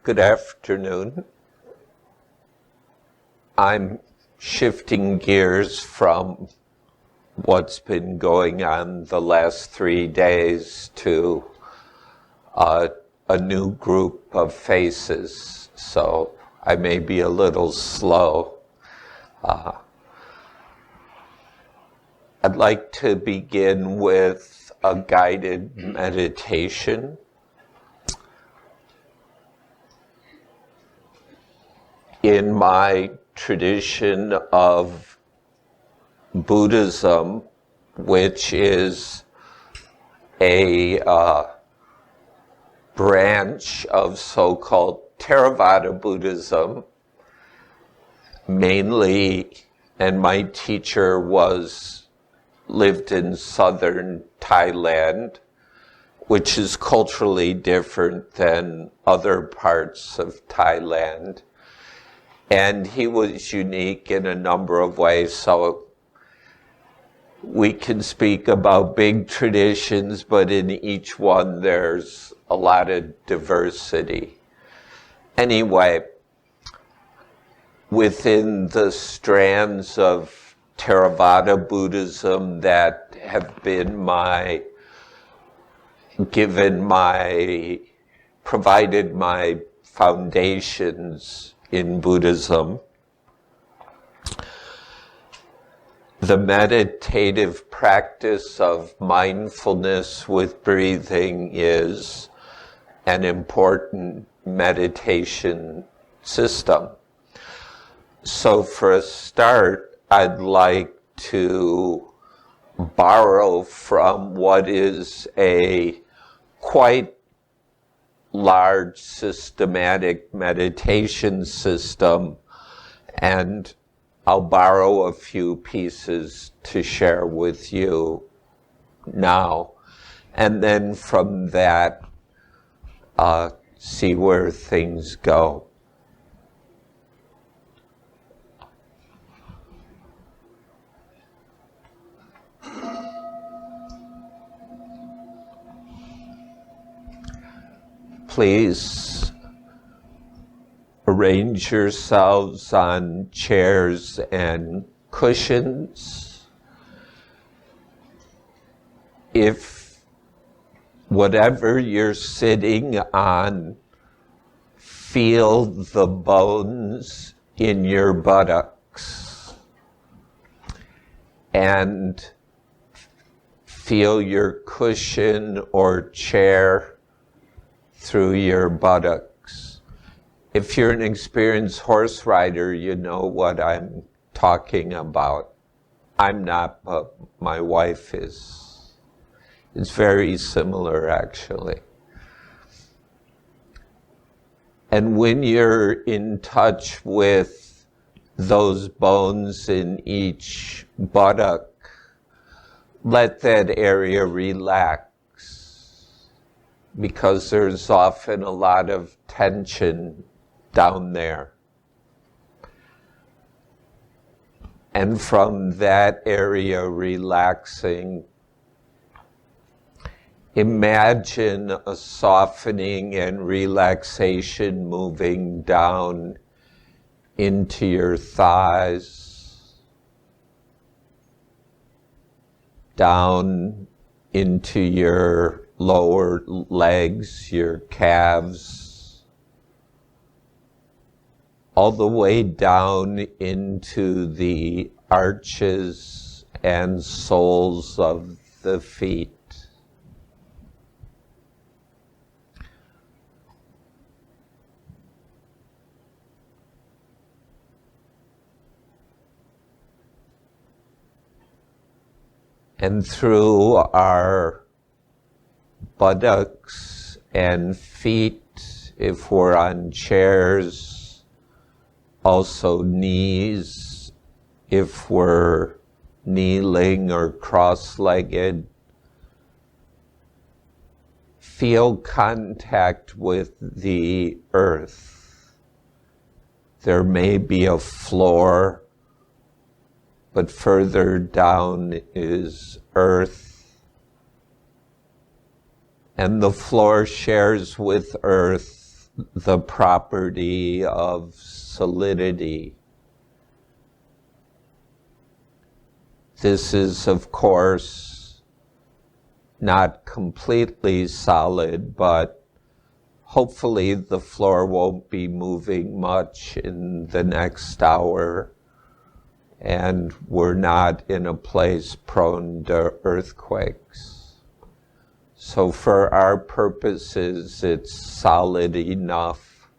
Good afternoon. I'm shifting gears from what's been going on the last 3 days to a new group of faces, so I may be a little slow. I'd like to begin with a guided meditation. In my tradition of Buddhism, which is a branch of so-called Theravada Buddhism, mainly, and my teacher lived in southern Thailand, which is culturally different than other parts of Thailand. And he was unique in a number of ways, so we can speak about big traditions, but in each one there's a lot of diversity. Anyway, within the strands of Theravada Buddhism that have been provided my foundations in Buddhism, the meditative practice of mindfulness with breathing is an important meditation system. So for a start, I'd like to borrow from what is a quite large systematic meditation system, and I'll borrow a few pieces to share with you now, and then from that see where things go. Please arrange yourselves on chairs and cushions. If whatever you're sitting on, feel the bones in your buttocks and feel your cushion or chair through your buttocks. If you're an experienced horse rider, you know what I'm talking about. I'm not, but my wife is. It's very similar, actually. And when you're in touch with those bones in each buttock, let that area relax, because there's often a lot of tension down there. And from that area relaxing, imagine a softening and relaxation moving down into your thighs, down into your lower legs, your calves, all the way down into the arches and soles of the feet. And through our buttocks and feet, if we're on chairs, also knees, if we're kneeling or cross-legged, feel contact with the earth. There may be a floor, but further down is earth. And the floor shares with earth the property of solidity. This is, of course, not completely solid, but hopefully the floor won't be moving much in the next hour, and we're not in a place prone to earthquakes. So for our purposes, it's solid enough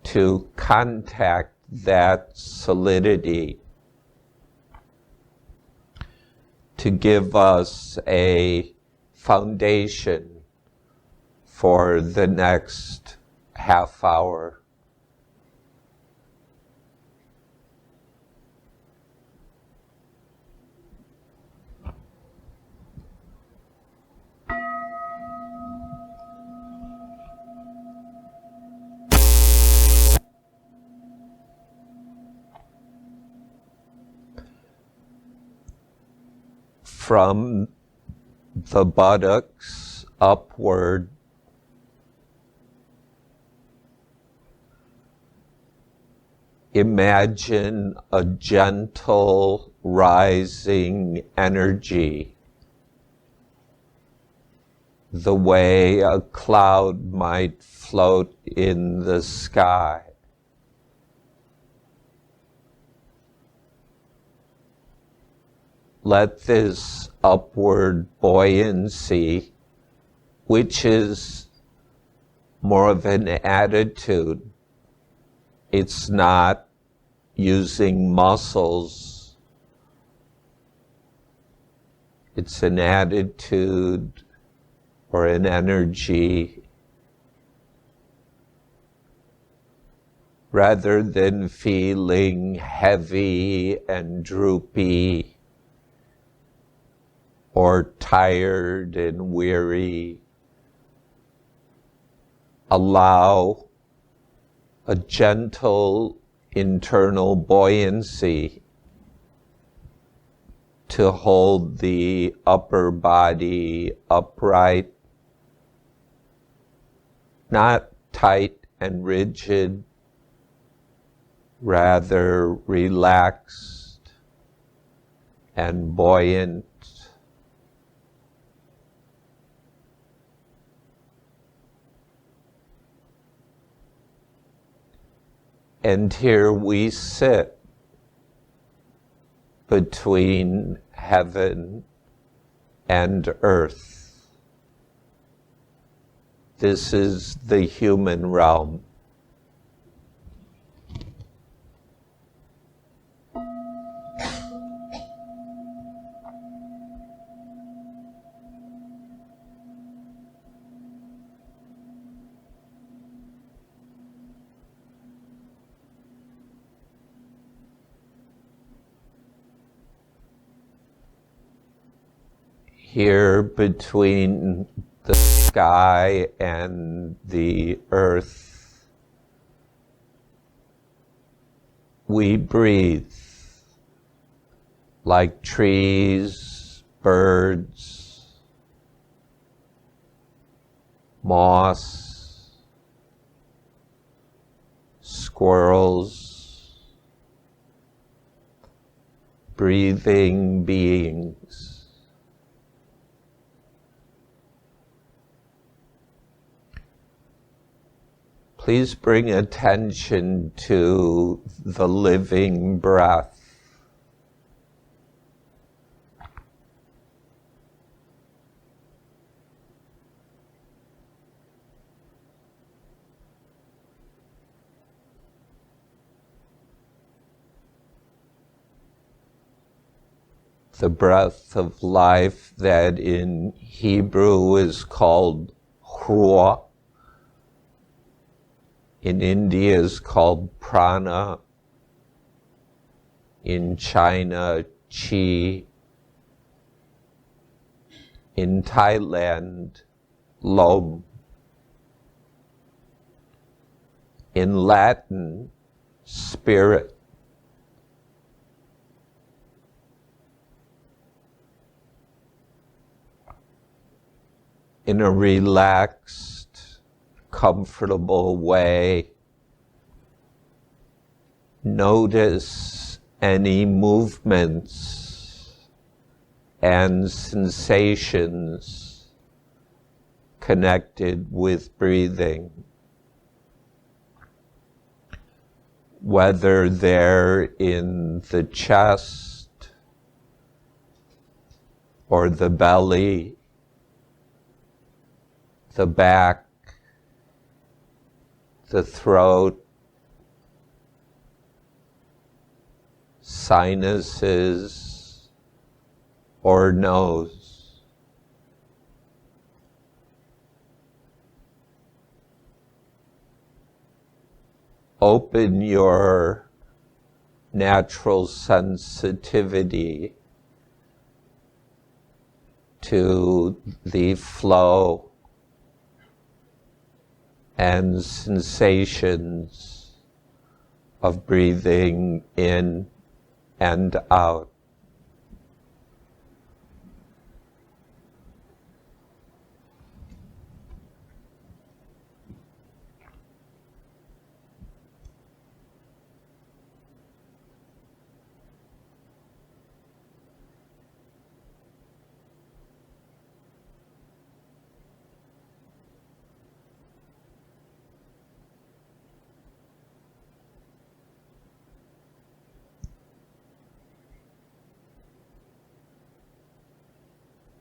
to contact that solidity to give us a foundation for the next half hour. From the buttocks upward, imagine a gentle rising energy, the way a cloud might float in the sky. Let this upward buoyancy, which is more of an attitude, it's not using muscles, it's an attitude or an energy, rather than feeling heavy and droopy or tired and weary. Allow a gentle internal buoyancy to hold the upper body upright, not tight and rigid, rather relaxed and buoyant. And here we sit between heaven and earth. This is the human realm. Here between the sky and the earth, we breathe like trees, birds, moss, squirrels, breathing beings. Please bring attention to the living breath. The breath of life that in Hebrew is called ruah. In India is called prana. In China, chi. In Thailand, lom. In Latin, spirit. In a relaxed comfortable way. Notice any movements and sensations connected with breathing, whether they're in the chest or the belly, the back, the throat, sinuses, or nose. Open your natural sensitivity to the flow and sensations of breathing in and out.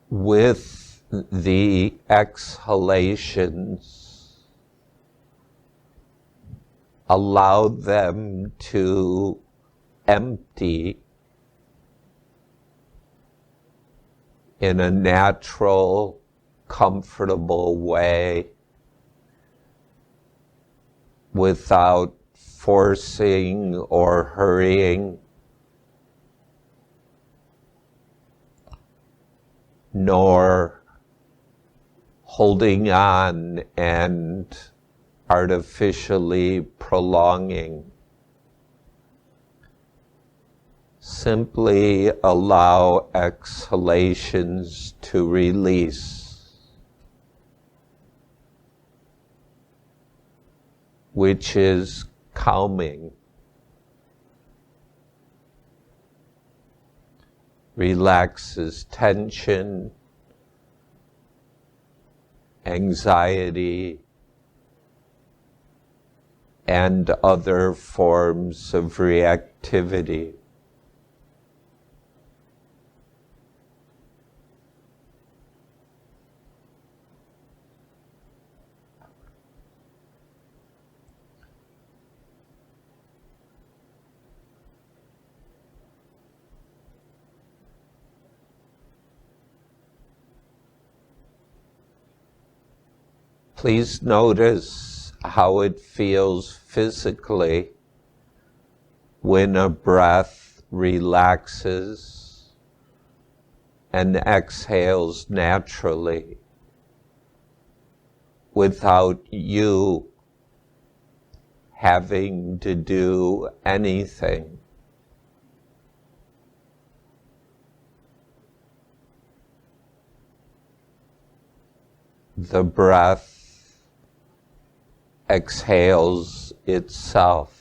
With the exhalations, allow them to empty in a natural, comfortable way without forcing or hurrying, nor holding on and artificially prolonging. Simply allow exhalations to release, which is calming. Relaxes tension, anxiety, and other forms of reactivity. Please notice how it feels physically when a breath relaxes and exhales naturally without you having to do anything. The breath exhales itself.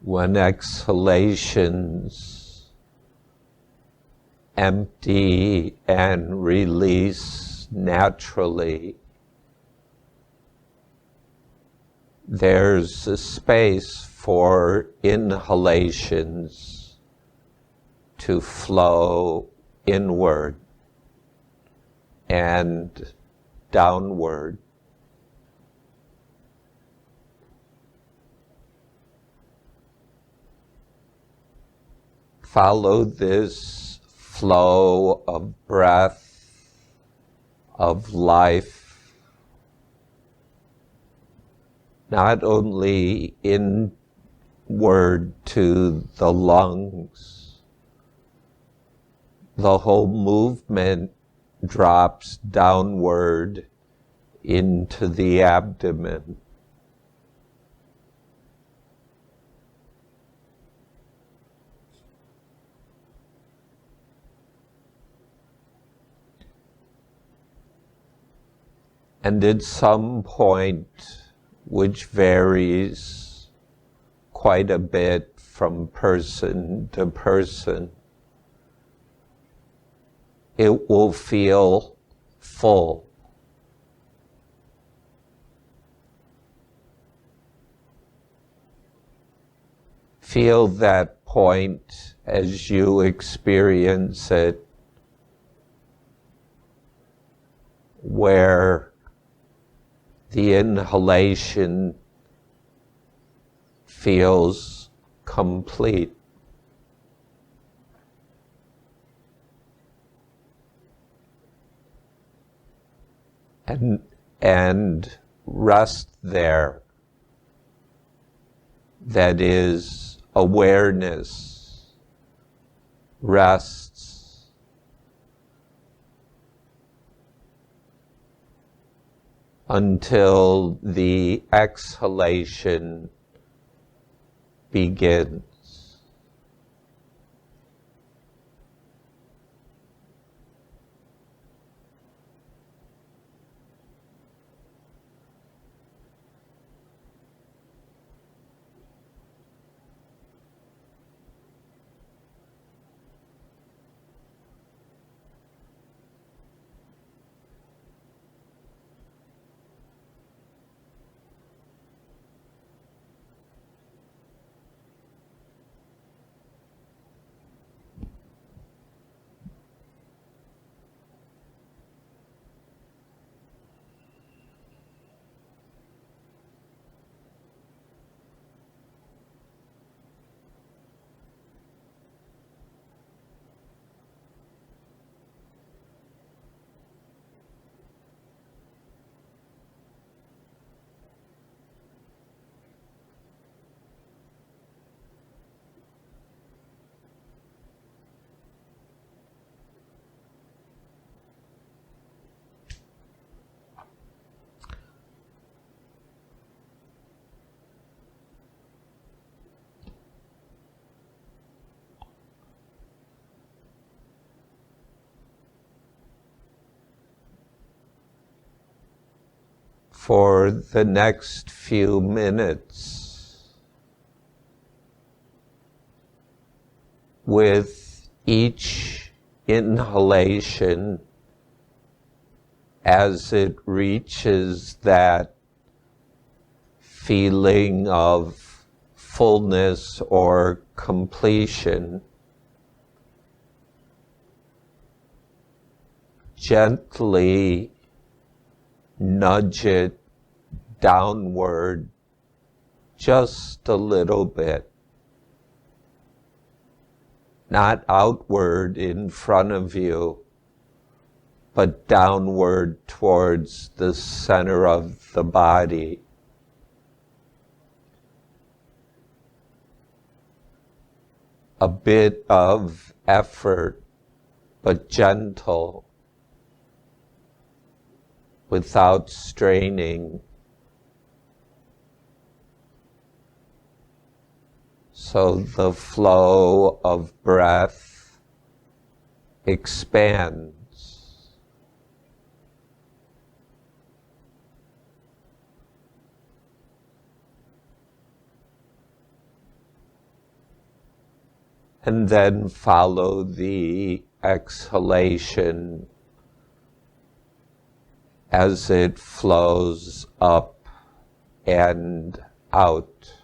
when exhalations empty and release naturally, there's a space for inhalations to flow inward and downward. Follow this flow of breath, of life, not only inward to the lungs. The whole movement drops downward into the abdomen. And at some point, which varies quite a bit from person to person, it will feel full. Feel that point as you experience it, where the inhalation feels complete. And rest there. That is, awareness rests. Until the exhalation begins. For the next few minutes, with each inhalation, as it reaches that feeling of fullness or completion, gently nudge it downward just a little bit. Not outward in front of you, but downward towards the center of the body. A bit of effort, but gentle, without straining. So the flow of breath expands. and then follow the exhalation as it flows up and out.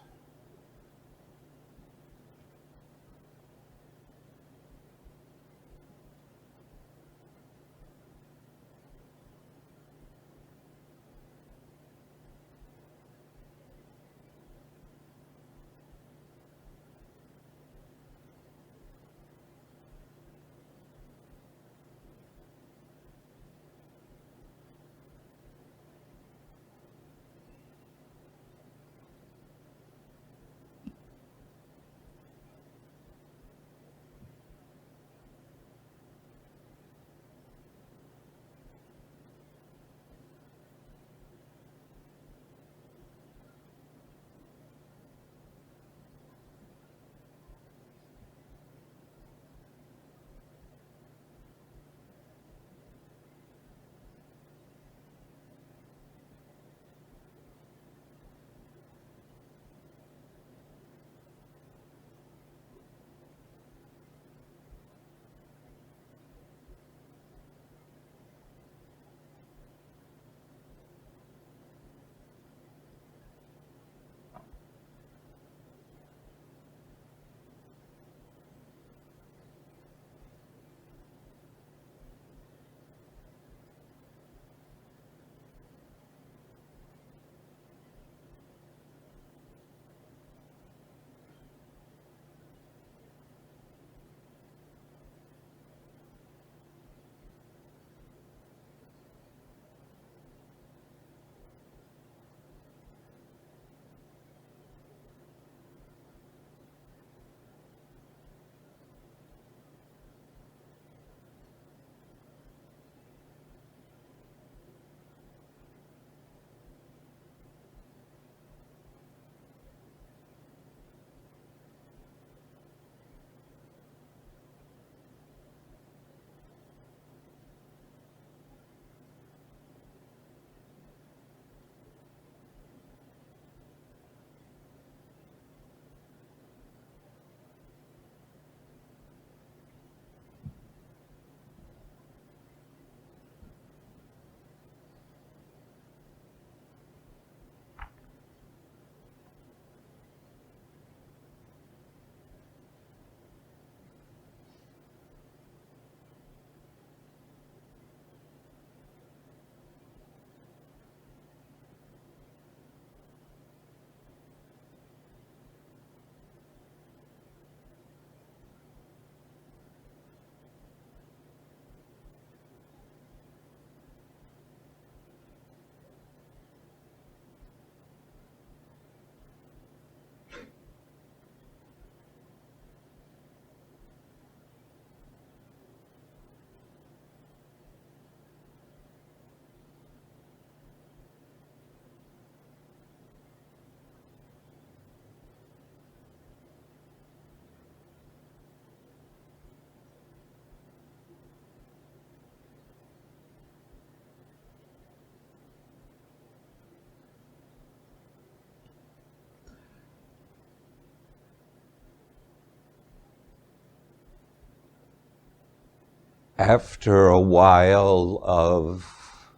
After a while of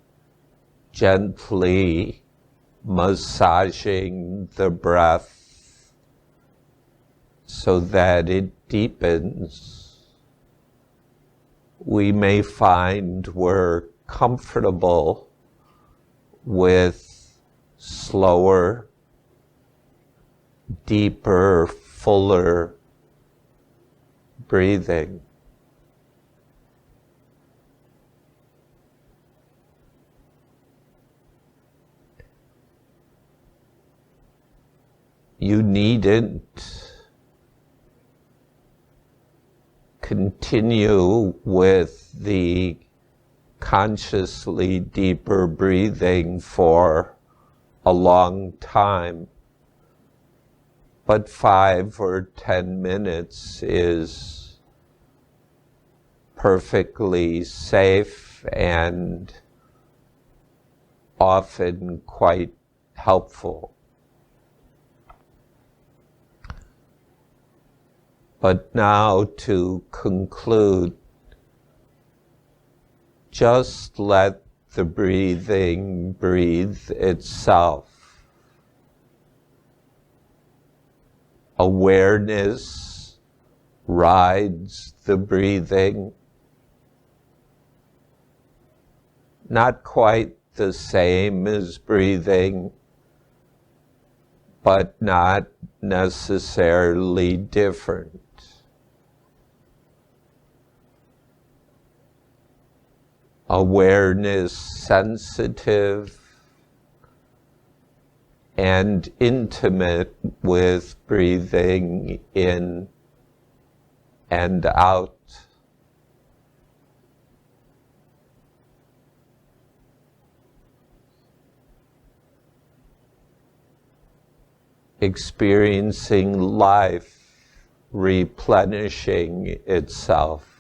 gently massaging the breath so that it deepens, we may find we're comfortable with slower, deeper, fuller breathing. You needn't continue with the consciously deeper breathing for a long time, but 5 or 10 minutes is perfectly safe and often quite helpful. But now to conclude, just let the breathing breathe itself. Awareness rides the breathing. Not quite the same as breathing, but not necessarily different. Awareness sensitive and intimate with breathing in and out. Experiencing life replenishing itself.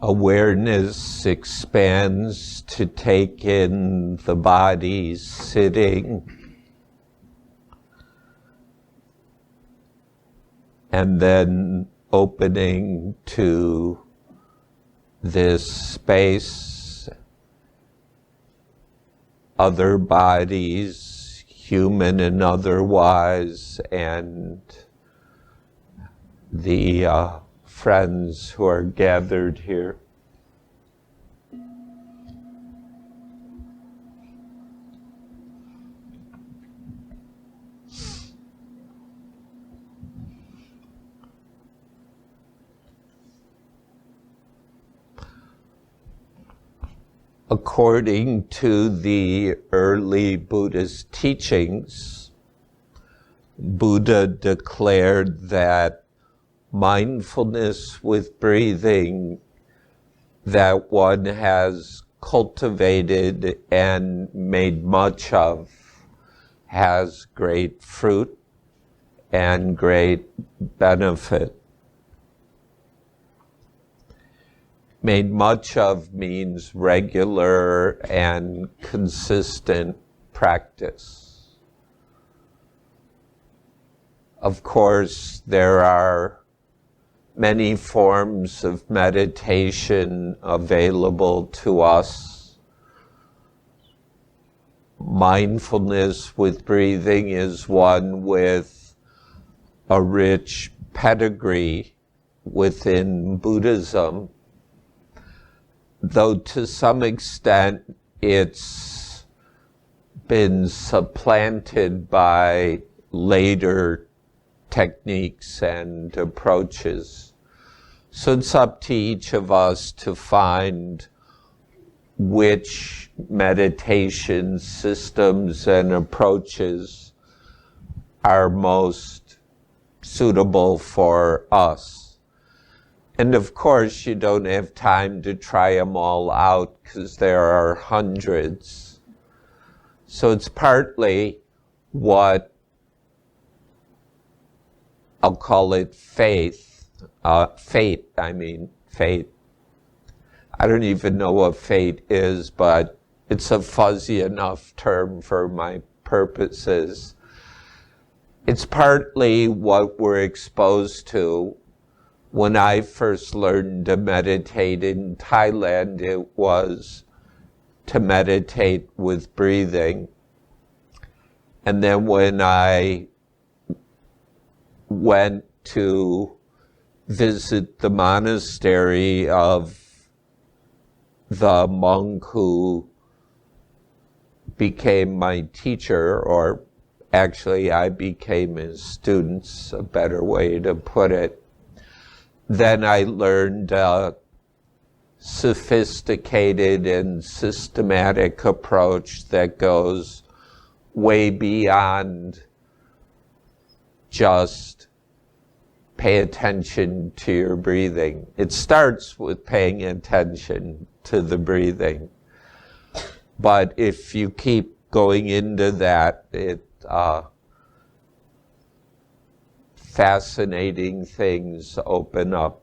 Awareness expands to take in the body sitting and then opening to this space, other bodies, human and otherwise, and the friends who are gathered here. According to the early Buddhist teachings, Buddha declared that mindfulness with breathing that one has cultivated and made much of has great fruit and great benefit. Made much of means regular and consistent practice. Of course, there are many forms of meditation available to us. Mindfulness with breathing is one with a rich pedigree within Buddhism, though to some extent it's been supplanted by later techniques and approaches. So it's up to each of us to find which meditation systems and approaches are most suitable for us. And of course, you don't have time to try them all out because there are hundreds. So it's partly what I'll call it fate. Fate. I don't even know what fate is, but it's a fuzzy enough term for my purposes. It's partly what we're exposed to. When I first learned to meditate in Thailand, it was to meditate with breathing. And then when I went to visit the monastery of the monk who became my teacher, or actually I became his student's a better way to put it, then I learned a sophisticated and systematic approach that goes way beyond just pay attention to your breathing. It starts with paying attention to the breathing. But if you keep going into that, fascinating things open up.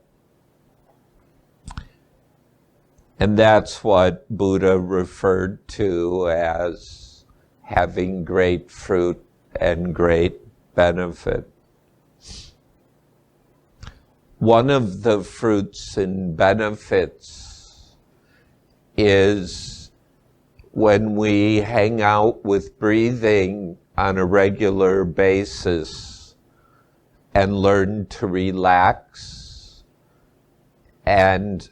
And that's what Buddha referred to as having great fruit and great benefit. One of the fruits and benefits is when we hang out with breathing on a regular basis and learn to relax and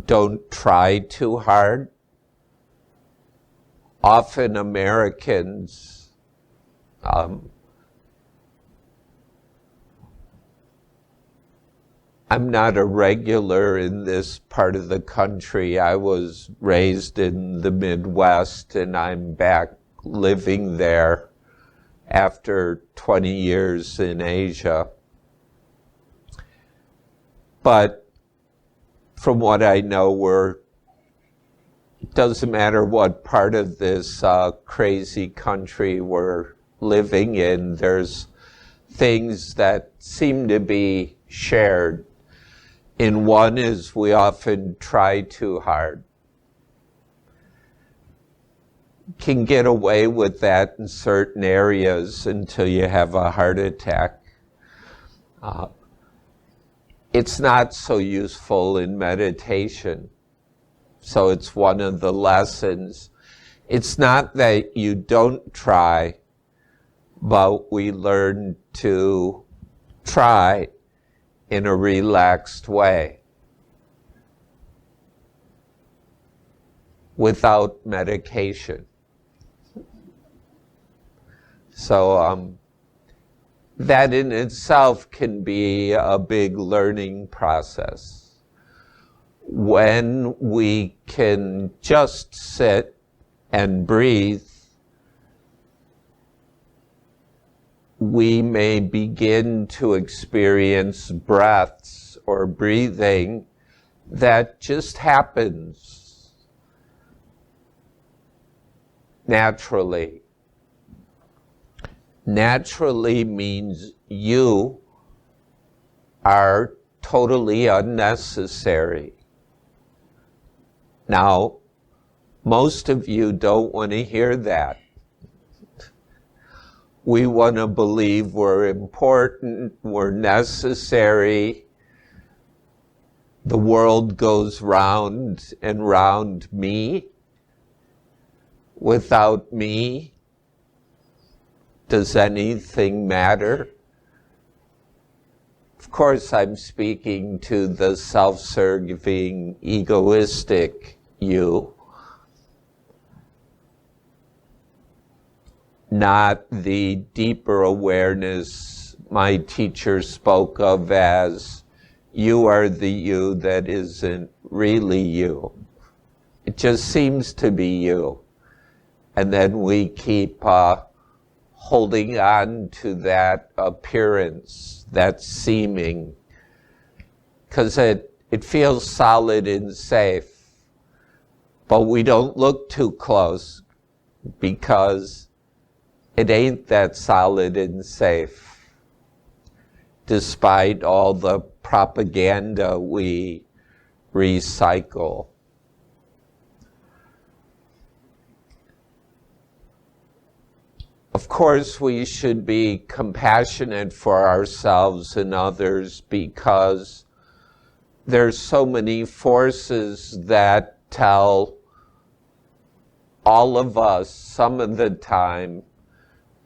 don't try too hard. Often Americans, I'm not a regular in this part of the country. I was raised in the Midwest, and I'm back living there after 20 years in Asia. But from what I know, it doesn't matter what part of this crazy country we're living in, there's things that seem to be shared. In one is we often try too hard. Can get away with that in certain areas until you have a heart attack. It's not so useful in meditation. So it's one of the lessons. It's not that you don't try, but we learn to try in a relaxed way without medication. So that in itself can be a big learning process. When we can just sit and breathe, we may begin to experience breaths or breathing that just happens naturally. Naturally means you are totally unnecessary. Now, most of you don't want to hear that. We want to believe we're important, we're necessary. The world goes round and round me. Without me, does anything matter? Of course, I'm speaking to the self-serving, egoistic you, not the deeper awareness my teacher spoke of as you are the you that isn't really you. It just seems to be you. And then we keep holding on to that appearance, that seeming, because it feels solid and safe. But we don't look too close, because it ain't that solid and safe, despite all the propaganda we recycle. Of course, we should be compassionate for ourselves and others because there's so many forces that tell all of us some of the time,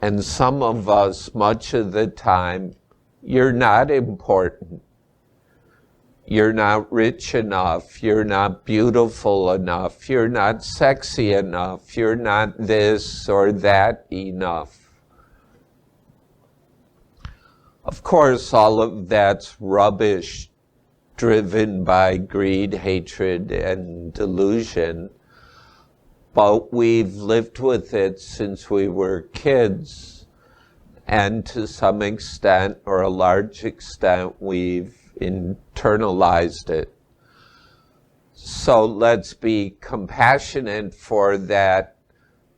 and some of us much of the time, you're not important. You're not rich enough. You're not beautiful enough. You're not sexy enough. You're not this or that enough. Of course, all of that's rubbish driven by greed, hatred, and delusion. But we've lived with it since we were kids. And to some extent, or a large extent, we've internalized it. So let's be compassionate for that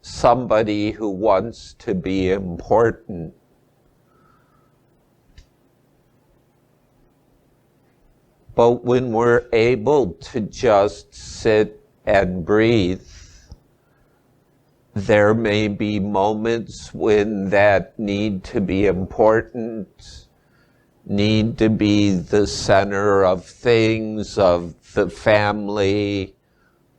somebody who wants to be important. But when we're able to just sit and breathe, there may be moments when that need to be important, need to be the center of things, of the family,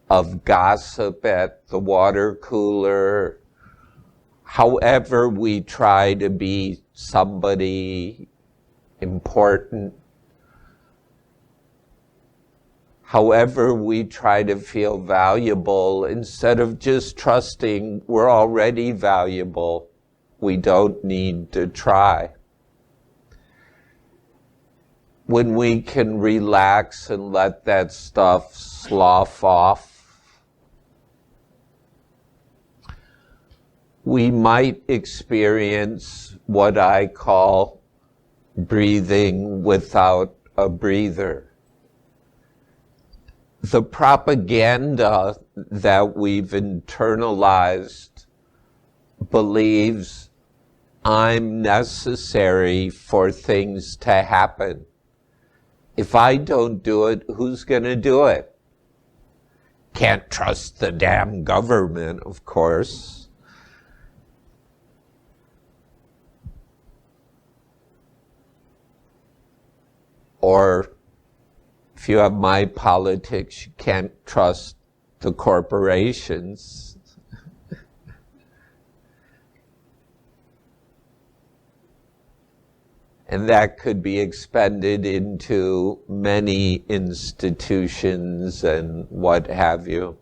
of gossip at the water cooler. However we try to be somebody important, however we try to feel valuable, instead of just trusting we're already valuable, we don't need to try. When we can relax and let that stuff slough off, we might experience what I call breathing without a breather. The propaganda that we've internalized believes I'm necessary for things to happen. If I don't do it, who's going to do it? Can't trust the damn government, of course. Or if you have my politics, you can't trust the corporations. And that could be expended into many institutions and what have you,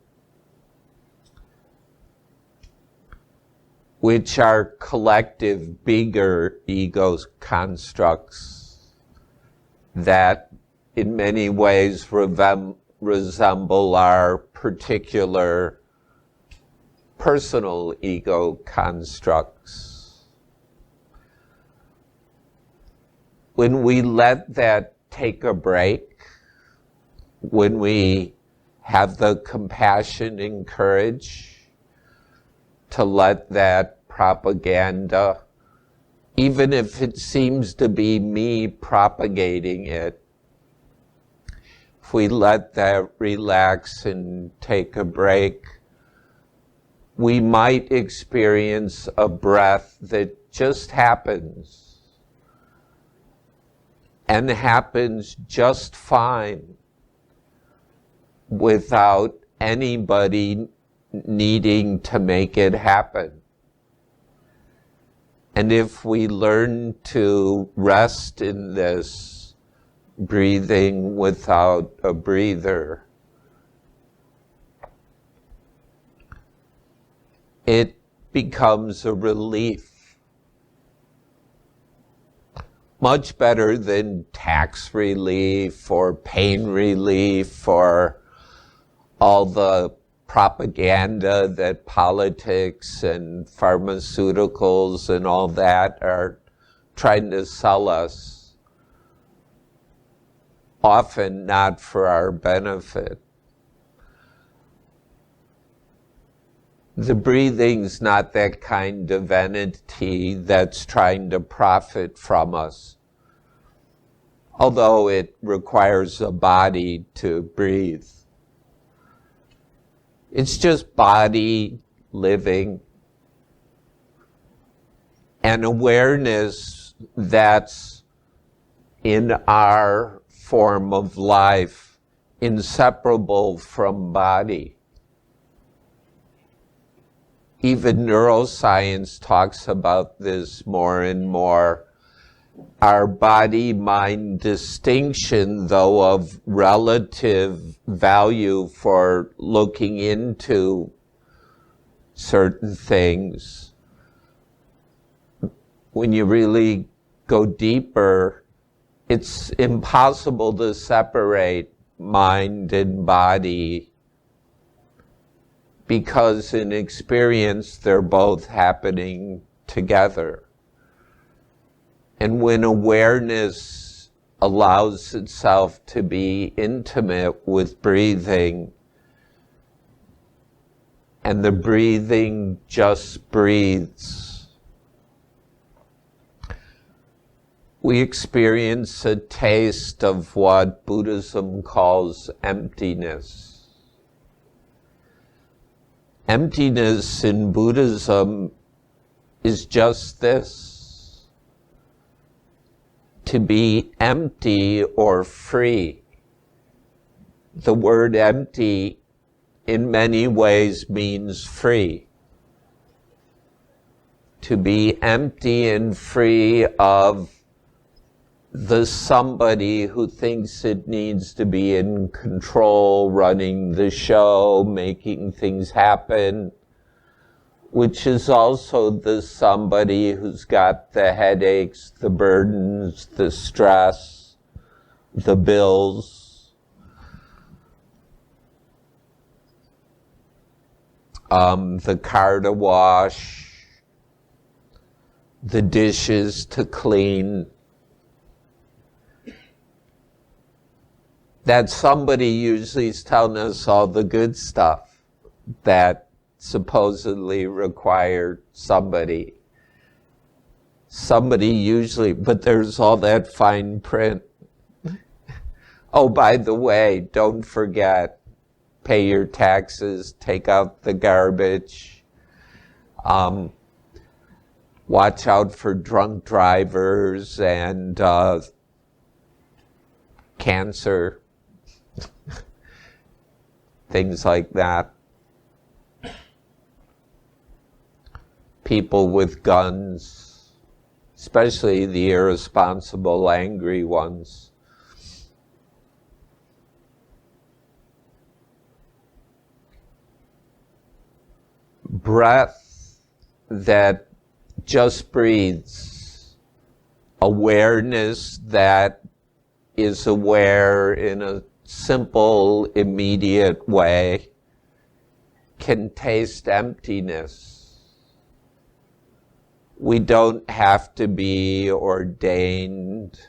which are collective, bigger ego constructs that in many ways resemble our particular personal ego constructs. When we let that take a break, when we have the compassion and courage to let that propaganda, even if it seems to be me propagating it, if we let that relax and take a break, we might experience a breath that just happens. And happens just fine without anybody needing to make it happen. And if we learn to rest in this breathing without a breather, it becomes a relief. Much better than tax relief or pain relief or all the propaganda that politics and pharmaceuticals and all that are trying to sell us, often not for our benefit. The breathing's not that kind of entity that's trying to profit from us, although it requires a body to breathe. It's just body living, and awareness that's in our form of life, inseparable from body. Even neuroscience talks about this more and more. Our body-mind distinction, though, of relative value for looking into certain things, when you really go deeper, it's impossible to separate mind and body, because in experience they're both happening together. And when awareness allows itself to be intimate with breathing, and the breathing just breathes, we experience a taste of what Buddhism calls emptiness. Emptiness in Buddhism is just this: to be empty or free. The word empty in many ways means free. To be empty and free of the somebody who thinks it needs to be in control, running the show, making things happen, which is also the somebody who's got the headaches, the burdens, the stress, the bills, the car to wash, the dishes to clean. That somebody usually is telling us all the good stuff that supposedly required somebody. Somebody usually, but there's all that fine print. Oh, by the way, don't forget, pay your taxes, take out the garbage, watch out for drunk drivers and cancer. Things like that. People with guns, especially the irresponsible, angry ones. Breath that just breathes. Awareness that is aware in a simple, immediate way, can taste emptiness. We don't have to be ordained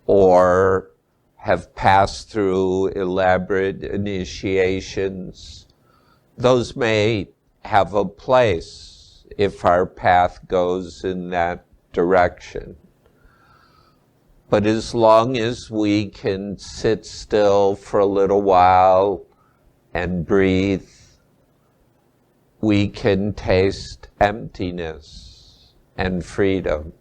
or have passed through elaborate initiations. Those may have a place if our path goes in that direction. But as long as we can sit still for a little while and breathe, we can taste emptiness and freedom.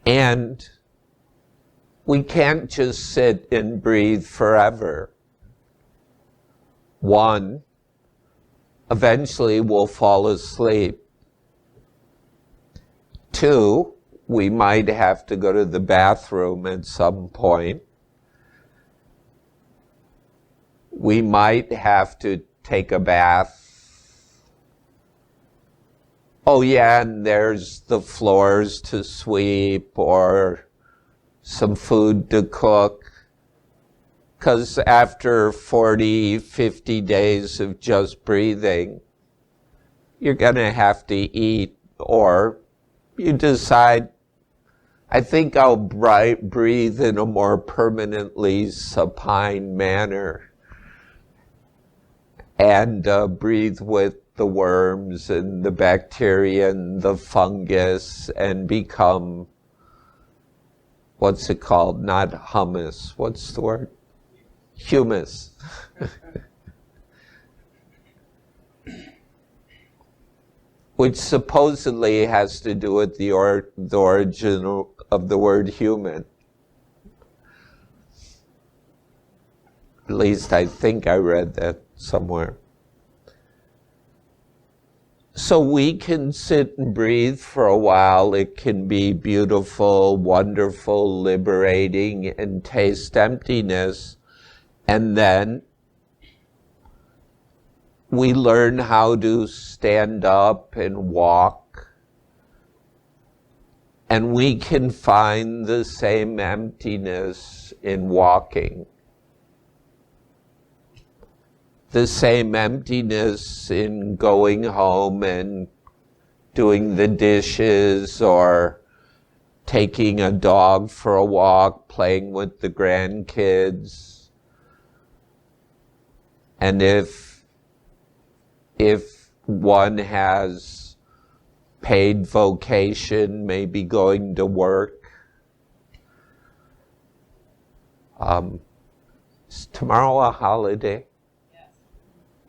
And we can't just sit and breathe forever. One, eventually we'll fall asleep. Two, we might have to go to the bathroom at some point. We might have to take a bath. Oh yeah, and there's the floors to sweep or some food to cook. Because after 40, 50 days of just breathing, you're going to have to eat, or you decide, I think I'll breathe in a more permanently supine manner and breathe with the worms and the bacteria and the fungus and become, what's it called? Not hummus. What's the word? Humus. Which supposedly has to do with the origin of the word human. At least I think I read that somewhere. So we can sit and breathe for a while. It can be beautiful, wonderful, liberating, and taste emptiness. And then we learn how to stand up and walk. And we can find the same emptiness in walking. The same emptiness in going home and doing the dishes or taking a dog for a walk, playing with the grandkids. And if one has paid vocation, maybe going to work. Is tomorrow a holiday? Yes.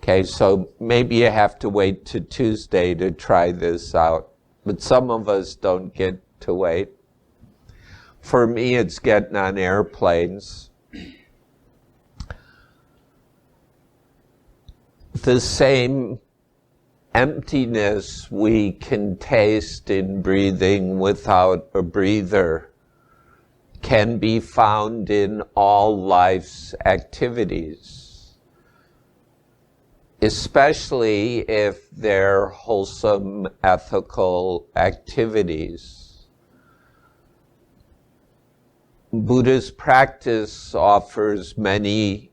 Okay, so maybe you have to wait to Tuesday to try this out. But some of us don't get to wait. For me, it's getting on airplanes. The same emptiness we can taste in breathing without a breather can be found in all life's activities, especially if they're wholesome, ethical activities. Buddhist practice offers many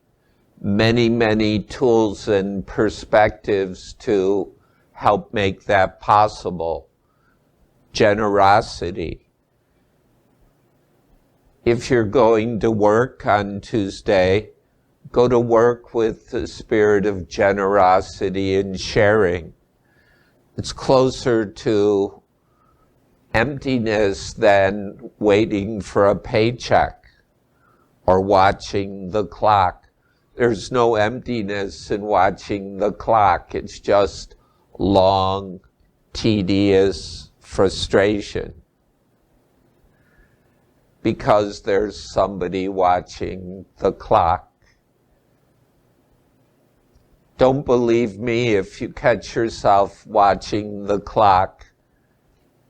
tools and perspectives to help make that possible. Generosity. If you're going to work on Tuesday, go to work with the spirit of generosity and sharing. It's closer to emptiness than waiting for a paycheck or watching the clock. There's no emptiness in watching the clock. It's just long, tedious frustration because there's somebody watching the clock. Don't believe me if you catch yourself watching the clock.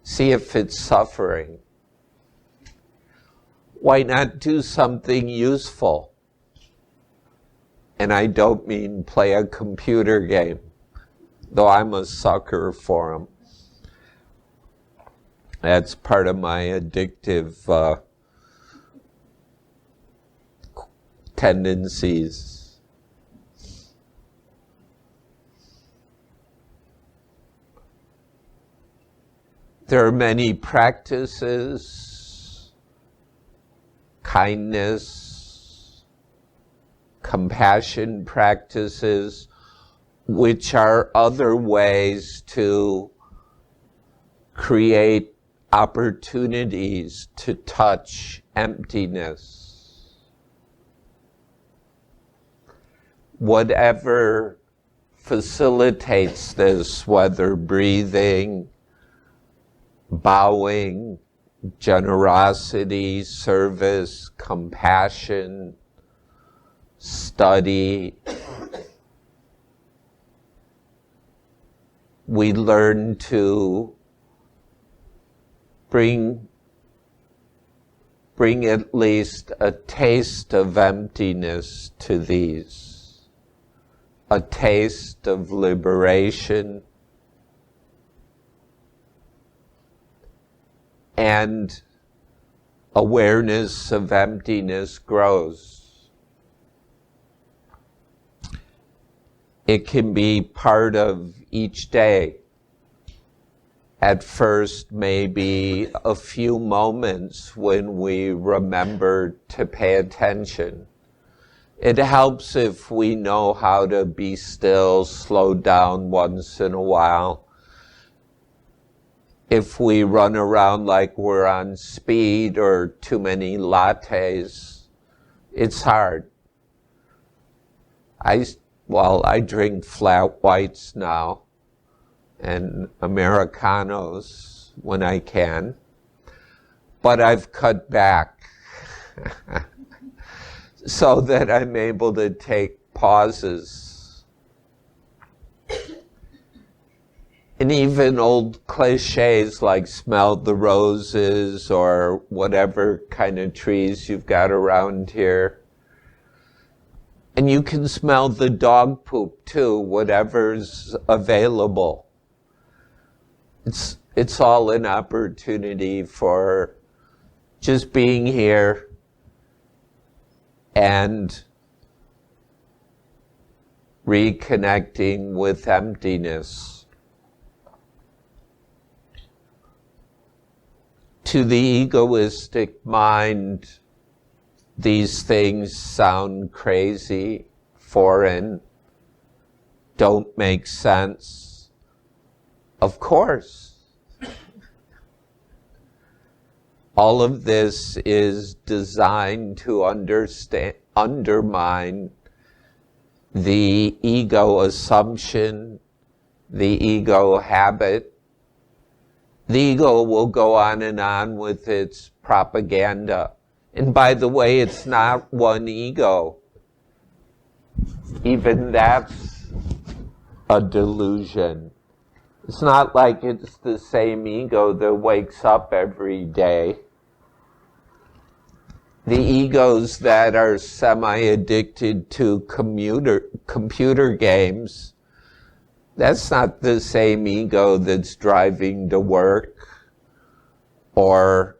See if it's suffering. Why not do something useful? And I don't mean play a computer game, though I'm a sucker for them. That's part of my addictive tendencies. There are many practices, kindness, compassion practices, which are other ways to create opportunities to touch emptiness. Whatever facilitates this, whether breathing, bowing, generosity, service, compassion, study, we learn to bring at least a taste of emptiness to these, a taste of liberation, and awareness of emptiness grows. It can be part of each day. at first maybe a few moments when we remember to pay attention. It helps if we know how to be still, slow down once in a while. If we run around like we're on speed or too many lattes, it's hard. I drink flat whites now and Americanos when I can, but I've cut back so that I'm able to take pauses. And even old cliches like smell the roses or whatever kind of trees you've got around here. And you can smell the dog poop too, whatever's available. It's all an opportunity for just being here and reconnecting with emptiness. To the egoistic mind, these things sound crazy, foreign, don't make sense. Of course. All of this is designed to undermine the ego assumption, the ego habit. The ego will go on with its propaganda. And by the way, it's not one ego. Even that's a delusion. It's not like it's the same ego that wakes up every day. The egos that are semi-addicted to computer games, that's not the same ego that's driving to work or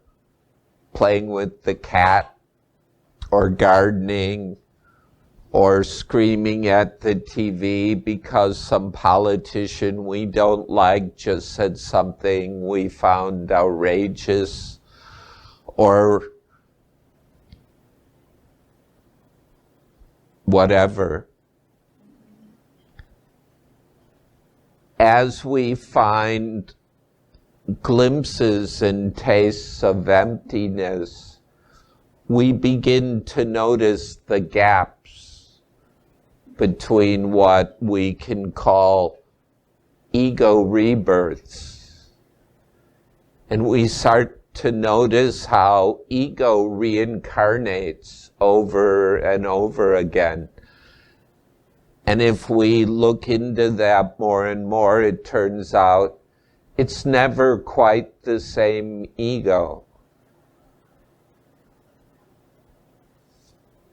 playing with the cat or gardening or screaming at the TV because some politician we don't like just said something we found outrageous, or whatever. As we find glimpses and tastes of emptiness, we begin to notice the gaps between what we can call ego rebirths. And we start to notice how ego reincarnates over and over again. And if we look into that more and more, it turns out it's never quite the same ego.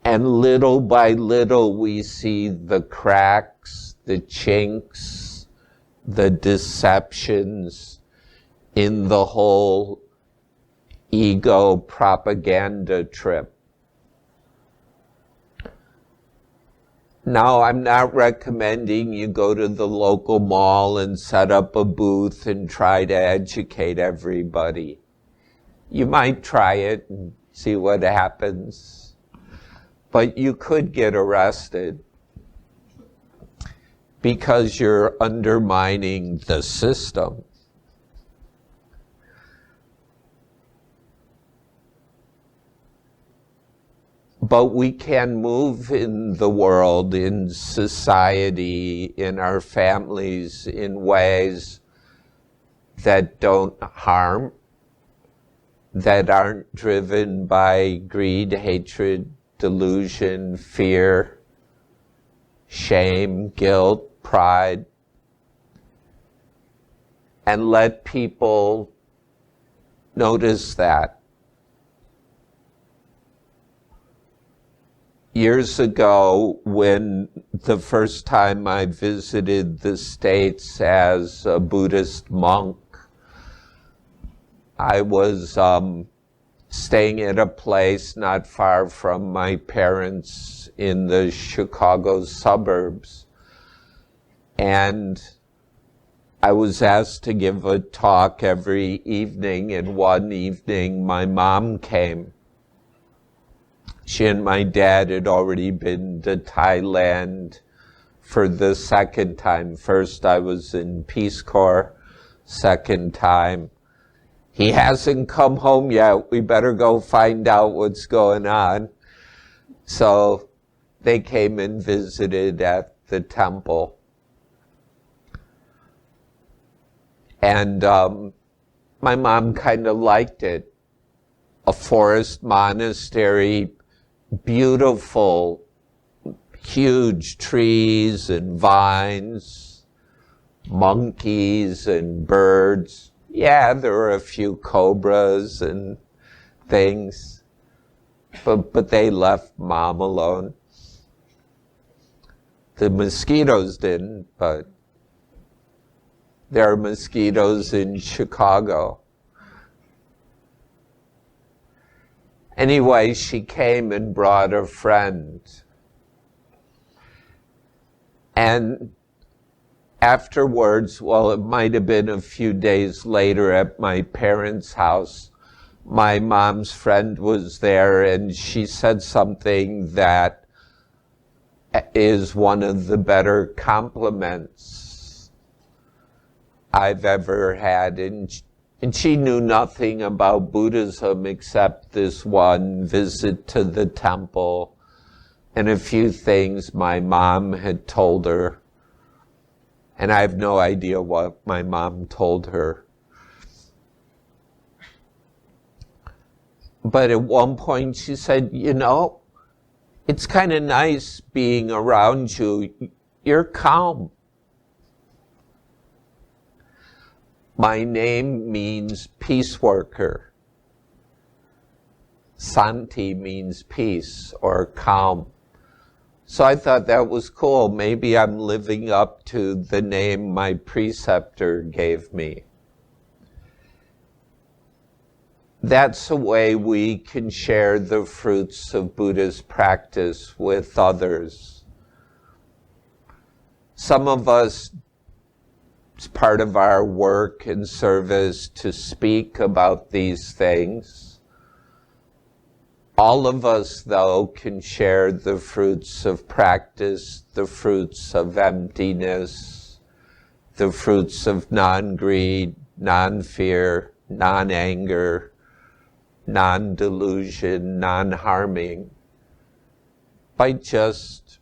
And little by little, we see the cracks, the chinks, the deceptions in the whole ego propaganda trip. Now, I'm not recommending you go to the local mall and set up a booth and try to educate everybody. You might try it and see what happens. But you could get arrested because you're undermining the system. But we can move in the world, in society, in our families, in ways that don't harm, that aren't driven by greed, hatred, delusion, fear, shame, guilt, pride, and let people notice that. Years ago, when the first time I visited the States as a Buddhist monk, I was staying at a place not far from my parents in the Chicago suburbs. And I was asked to give a talk every evening, and one evening my mom came. She and my dad had already been to Thailand for the second time. First I was in Peace Corps, second time. He hasn't come home yet. We better go find out what's going on. So they came and visited at the temple. And my mom kind of liked it. A forest monastery, beautiful, huge trees and vines, monkeys and birds. Yeah, there were a few cobras and things, but they left Mom alone. The mosquitoes didn't, but there are mosquitoes in Chicago. Anyway, she came and brought a friend. And afterwards, well, it might have been a few days later at my parents' house, my mom's friend was there, and she said something that is one of the better compliments I've ever had. And she knew nothing about Buddhism except this one visit to the temple and a few things my mom had told her. And I have no idea what my mom told her. But at one point she said, you know, it's kind of nice being around you. You're calm. My name means peace worker. Santi means peace or calm. So I thought that was cool. Maybe I'm living up to the name my preceptor gave me. That's a way we can share the fruits of Buddhist practice with others. Some of us, it's part of our work and service to speak about these things. All of us, though, can share the fruits of practice, the fruits of emptiness, the fruits of non-greed, non-fear, non-anger, non-delusion, non-harming, by just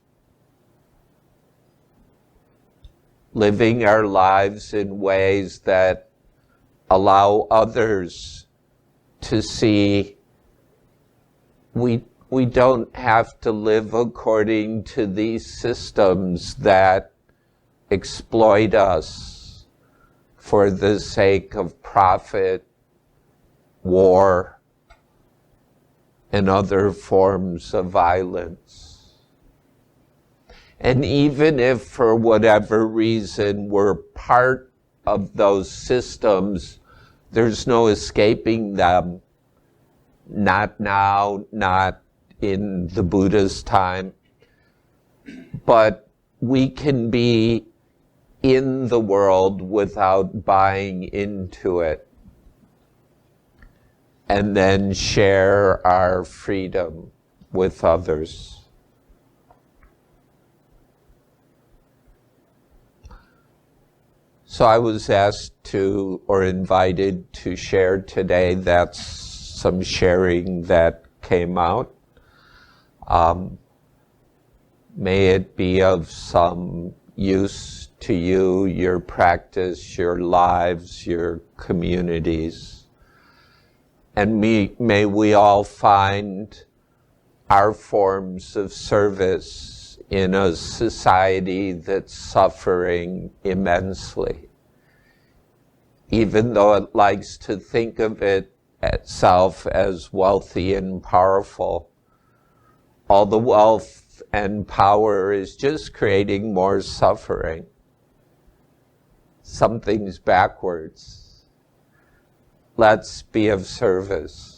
living our lives in ways that allow others to see we don't have to live according to these systems that exploit us for the sake of profit, war, and other forms of violence. And even if for whatever reason we're part of those systems, there's no escaping them. Not now, not in the Buddha's time, but we can be in the world without buying into it, and then share our freedom with others. So I was asked to, or invited to share today. That's some sharing that came out. May it be of some use to you, your practice, your lives, your communities. And may we all find our forms of service in a society that's suffering immensely. Even though it likes to think of itself as wealthy and powerful, all the wealth and power is just creating more suffering. Something's backwards. Let's be of service.